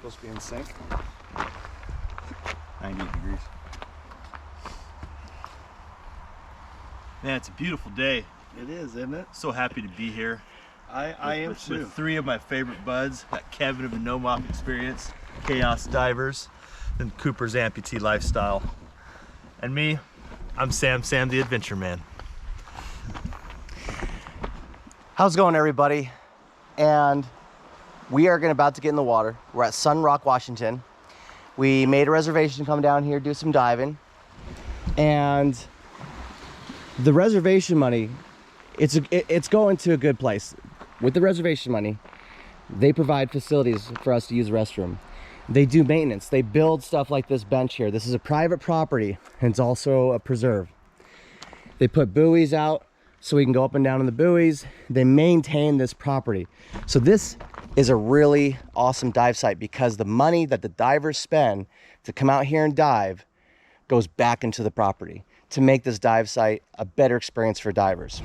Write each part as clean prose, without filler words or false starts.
supposed to be in sync. 90 degrees. Man, it's a beautiful day. It is, isn't it? So happy to be here. I am too. With three of my favorite buds. Got Kevin of the Nomoc Experience, Chaos Divers, and Cooper's Amputee Lifestyle. And me, I'm Sam the Adventure Man. How's it going, everybody? And we are about to get in the water. We're at Sun Rock, Washington. We made a reservation to come down here, do some diving. And the reservation money, it's going to a good place. With the reservation money, they provide facilities for us to use the restroom. They do maintenance. They build stuff like this bench here. This is a private property, and it's also a preserve. They put buoys out so we can go up and down in the buoys. They maintain this property. So this is a really awesome dive site because the money that the divers spend to come out here and dive goes back into the property to make this dive site a better experience for divers.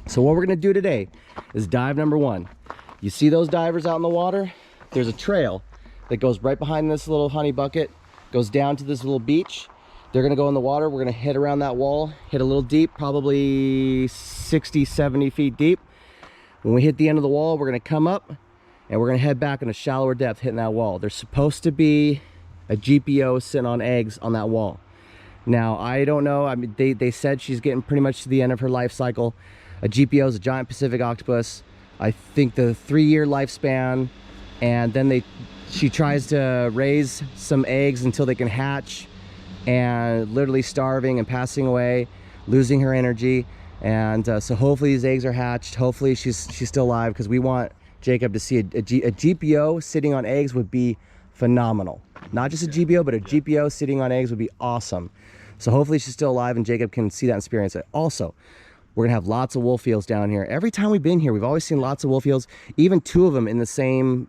So what we're gonna do today is dive number one. You see those divers out in the water? There's a trail that goes right behind this little honey bucket, goes down to this little beach. They're gonna go in the water. We're gonna hit around that wall, hit a little deep, probably 60, 70 feet deep. When we hit the end of the wall, we're gonna come up and we're gonna head back in a shallower depth, hitting that wall. There's supposed to be a GPO sitting on eggs on that wall. Now, I don't know. I mean, they said she's getting pretty much to the end of her life cycle. A GPO is a giant Pacific octopus. I think the 3-year lifespan, and then she tries to raise some eggs until they can hatch, and literally starving and passing away, losing her energy. And so hopefully these eggs are hatched. Hopefully she's still alive, because we want Jacob to see a GPO sitting on eggs would be phenomenal. Not just a GPO, but a GPO sitting on eggs would be awesome. So hopefully she's still alive and Jacob can see that and experience it. Also, we're gonna have lots of wolf eels down here. Every time we've been here, we've always seen lots of wolf eels, even 2 of them in the same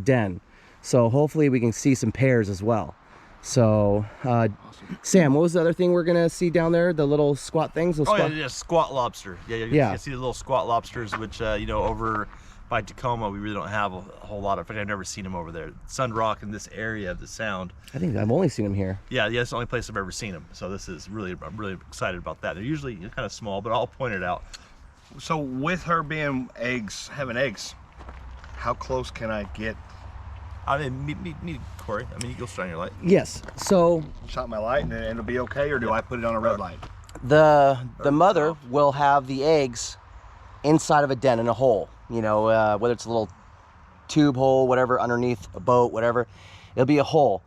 den. So hopefully we can see some pairs as well. So, awesome. Sam, what was the other thing we're gonna see down there? The little squat things? Yeah, squat lobster. Yeah. You can see the little squat lobsters, which, you know, over by Tacoma, we really don't have a whole lot of. I've never seen them over there. Sun Rock in this area of the Sound. I think I've only seen them here. Yeah, it's the only place I've ever seen them. So this is I'm really excited about that. They're usually kind of small, but I'll point it out. So with her being having eggs, how close can I get? I mean, meet Corey. I mean, you go shine your light. Yes. So shot my light and it'll be okay, or do I put it on a red light? The mother will have the eggs inside of a den in a hole. You know, whether it's a little tube hole, whatever, underneath a boat, whatever, it'll be a hole.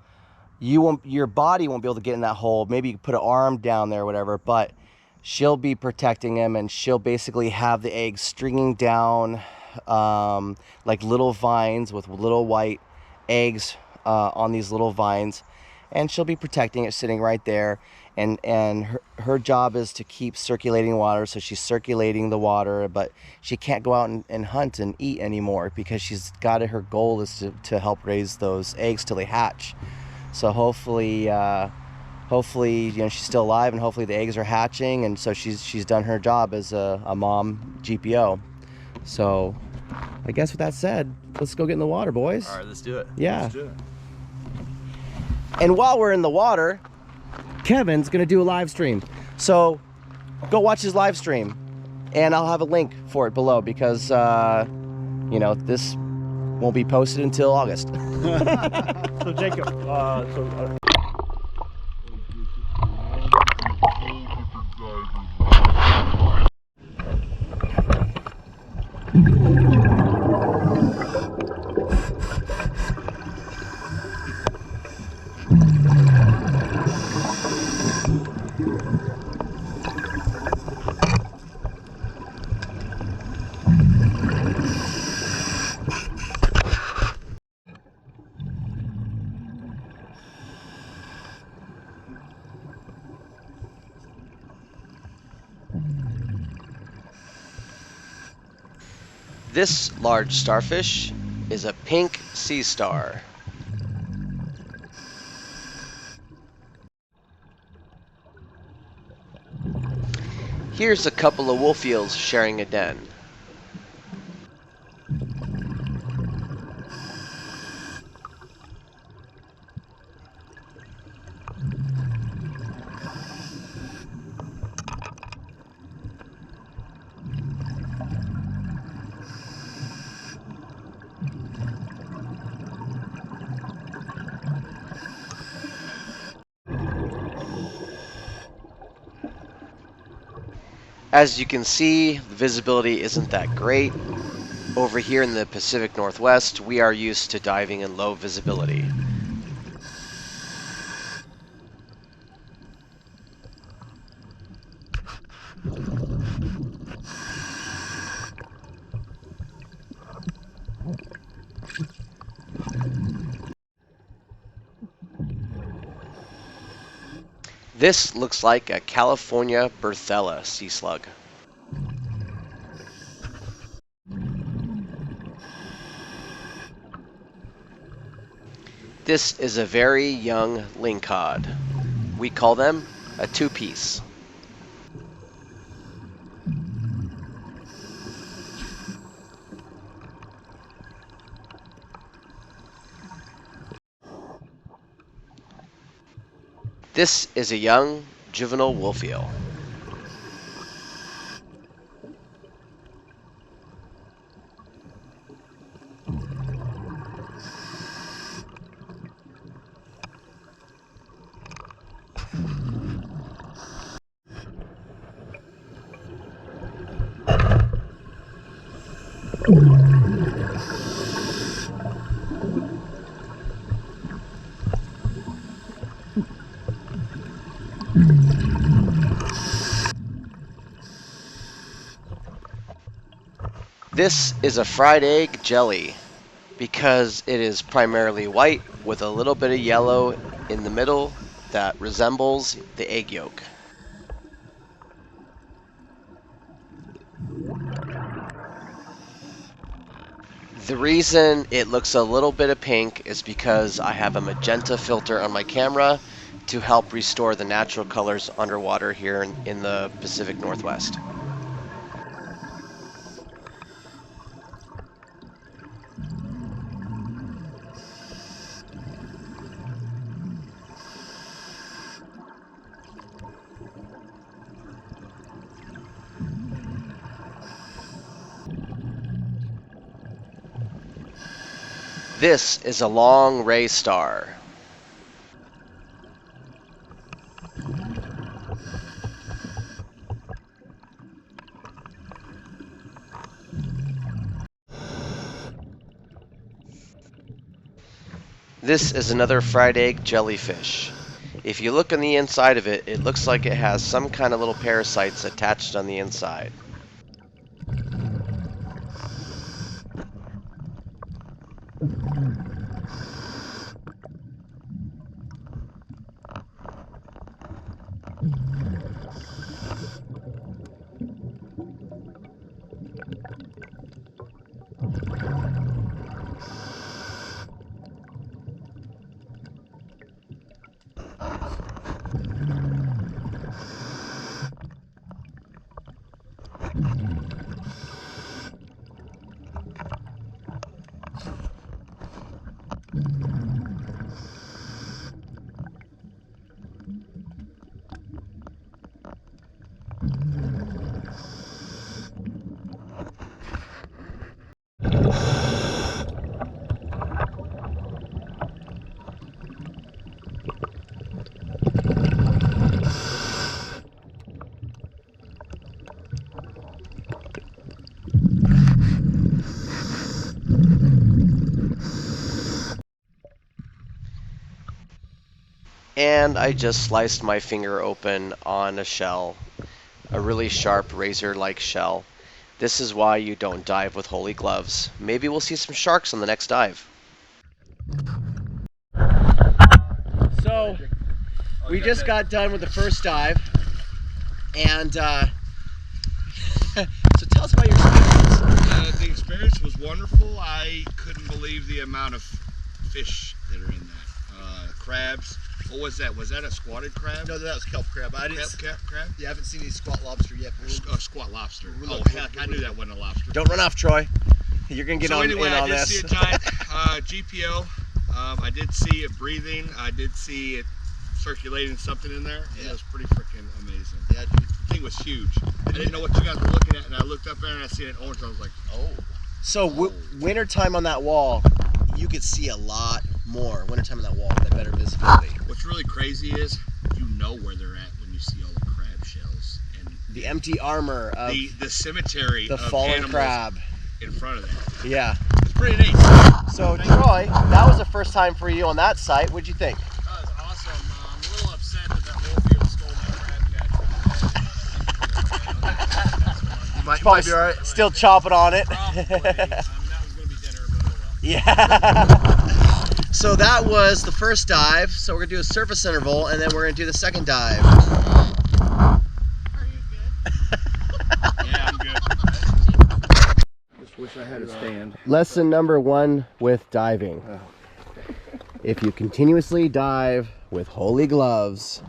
Your body won't be able to get in that hole. Maybe you can put an arm down there, whatever, but she'll be protecting him, and she'll basically have the eggs stringing down like little vines with little white eggs on these little vines, and she'll be protecting it, sitting right there. And her job is to keep circulating water, so she's circulating the water, but she can't go out and hunt and eat anymore because her goal is to help raise those eggs till they hatch. So hopefully, you know, she's still alive, and hopefully the eggs are hatching, and so she's done her job as a mom GPO. So I guess with that said, let's go get in the water, boys. All right, let's do it. Yeah. Let's do it. And while we're in the water, Kevin's gonna do a live stream. So go watch his live stream, and I'll have a link for it below, because you know, this won't be posted until August. So Jacob, This large starfish is a pink sea star. Here's a couple of wolf eels sharing a den. As you can see, the visibility isn't that great. Over here in the Pacific Northwest, we are used to diving in low visibility. This looks like a California Berthella sea slug. This is a very young lingcod. We call them a two-piece. This is a young juvenile wolf eel. This is a fried egg jelly because it is primarily white with a little bit of yellow in the middle that resembles the egg yolk. The reason it looks a little bit of pink is because I have a magenta filter on my camera to help restore the natural colors underwater here in the Pacific Northwest. This is a long ray star. This is another fried egg jellyfish. If you look on the inside of it, it looks like it has some kind of little parasites attached on the inside. And I just sliced my finger open on a shell, a really sharp razor-like shell. This is why you don't dive with holey gloves. Maybe we'll see some sharks on the next dive. So, we just got done with the first dive, and so tell us about your experience. The experience was wonderful. I couldn't believe the amount of fish that are in that. Crabs. What was that? Was that a squatted crab? No, that was kelp crab. I didn't. Kelp crab? You haven't seen any squat lobster yet. Squat lobster. Oh heck, I knew that wasn't a lobster. Don't run off, Troy. You're gonna get So on anyway, in on I did this. see a giant GPO. I did see it breathing. I did see it circulating something in there. Yeah. It was pretty freaking amazing. Yeah, dude. The thing was huge. I didn't know what you guys were looking at, and I looked up there and I seen it orange. I was like, oh. So winter time on that wall, you could see a lot more. Winter time on that wall, that better visibility. What's really crazy is you know where they're at when you see all the crab shells, and the empty armor of the cemetery the of fallen animals crab. in front of that. Yeah. It's pretty neat. So Troy, that was the first time for you on that site. What'd you think? That was awesome. I'm a little upset that Wolfield stole my crab catch. You might be all right. Still chopping on it. Probably. That was going to be dinner, but oh well. Yeah. So that was the first dive. So we're gonna do a surface interval, and then we're gonna do the second dive. Are you good? Yeah, I'm good. Just wish I had a stand. Lesson number 1 with diving. If you continuously dive with holy gloves,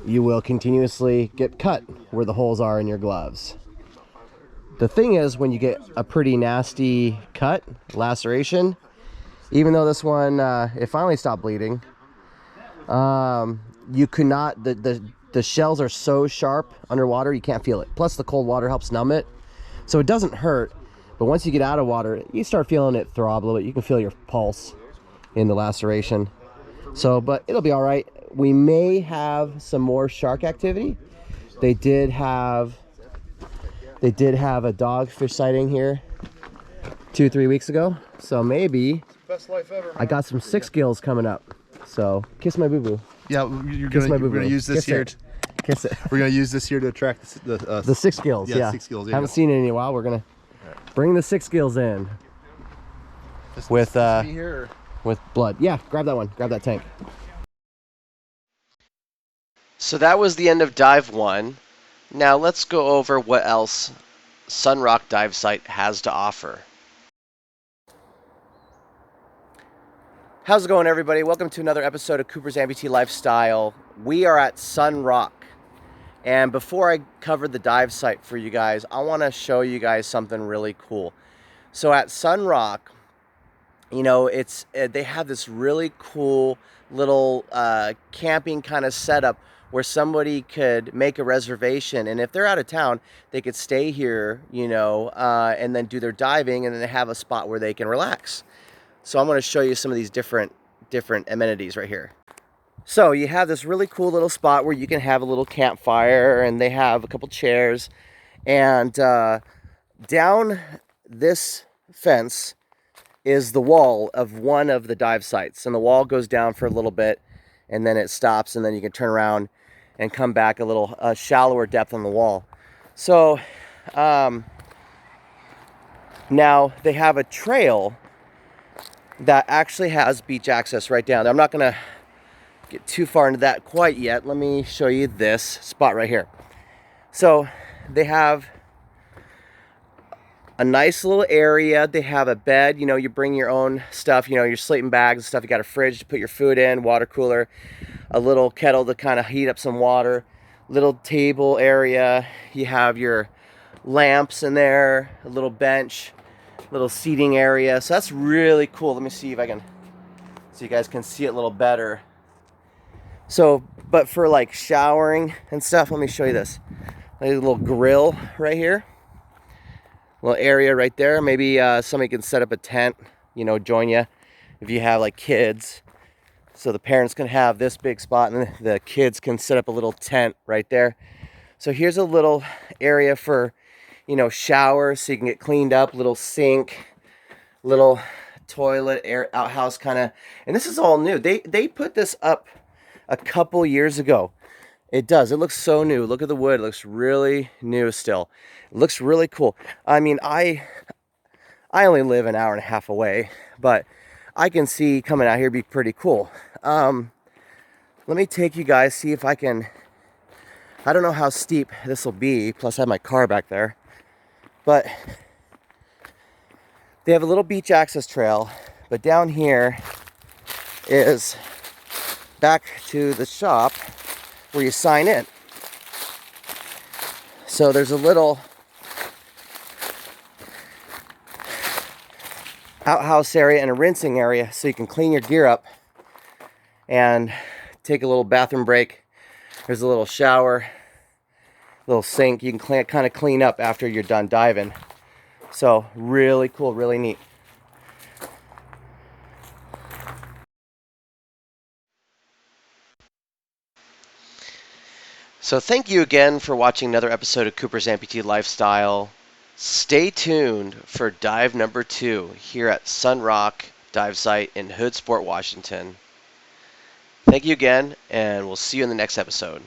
you will continuously get cut where the holes are in your gloves. The thing is, when you get a pretty nasty cut, laceration, even though this one, it finally stopped bleeding, you could not, the shells are so sharp underwater, you can't feel it. Plus the cold water helps numb it. So it doesn't hurt, but once you get out of water, you start feeling it throb a little bit. You can feel your pulse in the laceration. So, but it'll be all right. We may have some more shark activity. They did have a dogfish sighting here 2-3 weeks ago. So maybe Best life ever. I got some 6 gills coming up. So kiss my boo-boo. Yeah, Kiss we're my gonna boo-boo. use this Kiss here. it. Kiss it. We're gonna use this here to attract The 6 gills, yeah. 6 gills. Haven't seen it in a while. We're gonna bring the 6 gills in with blood. Yeah, grab that one. Grab that tank. So that was the end of dive 1. Now let's go over what else Sunrock Dive Site has to offer. How's it going, everybody? Welcome to another episode of Cooper's Amputee Lifestyle. We are at Sunrock. And before I cover the dive site for you guys, I want to show you guys something really cool. So at Sunrock, you know, they have this really cool little camping kind of setup where somebody could make a reservation, and if they're out of town, they could stay here, you know, and then do their diving, and then they have a spot where they can relax. So I'm going to show you some of these different amenities right here. So you have this really cool little spot where you can have a little campfire, and they have a couple chairs, and down this fence is the wall of one of the dive sites, and the wall goes down for a little bit, and then it stops, and then you can turn around and come back a little shallower depth on the wall. So now they have a trail that actually has beach access right down there. I'm not gonna get too far into that quite yet. Let me show you this spot right here. So they have a nice little area. They have a bed, you know, you bring your own stuff, you know, your sleeping bags and stuff. You got a fridge to put your food in, water cooler, a little kettle to kind of heat up some water, little table area. You have your lamps in there, a little bench, little seating area. So that's really cool. Let me see if I can, so you guys can see it a little better. So, but for like showering and stuff, let me show you this. A little grill right here. Little area right there. Maybe somebody can set up a tent, you know, join you if you have like kids. So the parents can have this big spot and the kids can set up a little tent right there. So here's a little area for, you know, showers so you can get cleaned up, little sink, little toilet, outhouse kind of. And this is all new. They put this up a couple years ago. It does. It looks so new. Look at the wood. It looks really new still. It looks really cool. I mean, I only live an hour and a half away, but I can see coming out here be pretty cool. Let me take you guys, see if I can. I don't know how steep this will be. Plus I have my car back there. But they have a little beach access trail, but down here is back to the shop where you sign in. So there's a little outhouse area and a rinsing area so you can clean your gear up and take a little bathroom break. There's a little shower, little sink. You can kind of clean up after you're done diving. So really cool, really neat. So thank you again for watching another episode of Cooper's Amputee Lifestyle. Stay tuned for dive number 2 here at Sun Rock Dive Site in Hood Sport, Washington. Thank you again, and we'll see you in the next episode.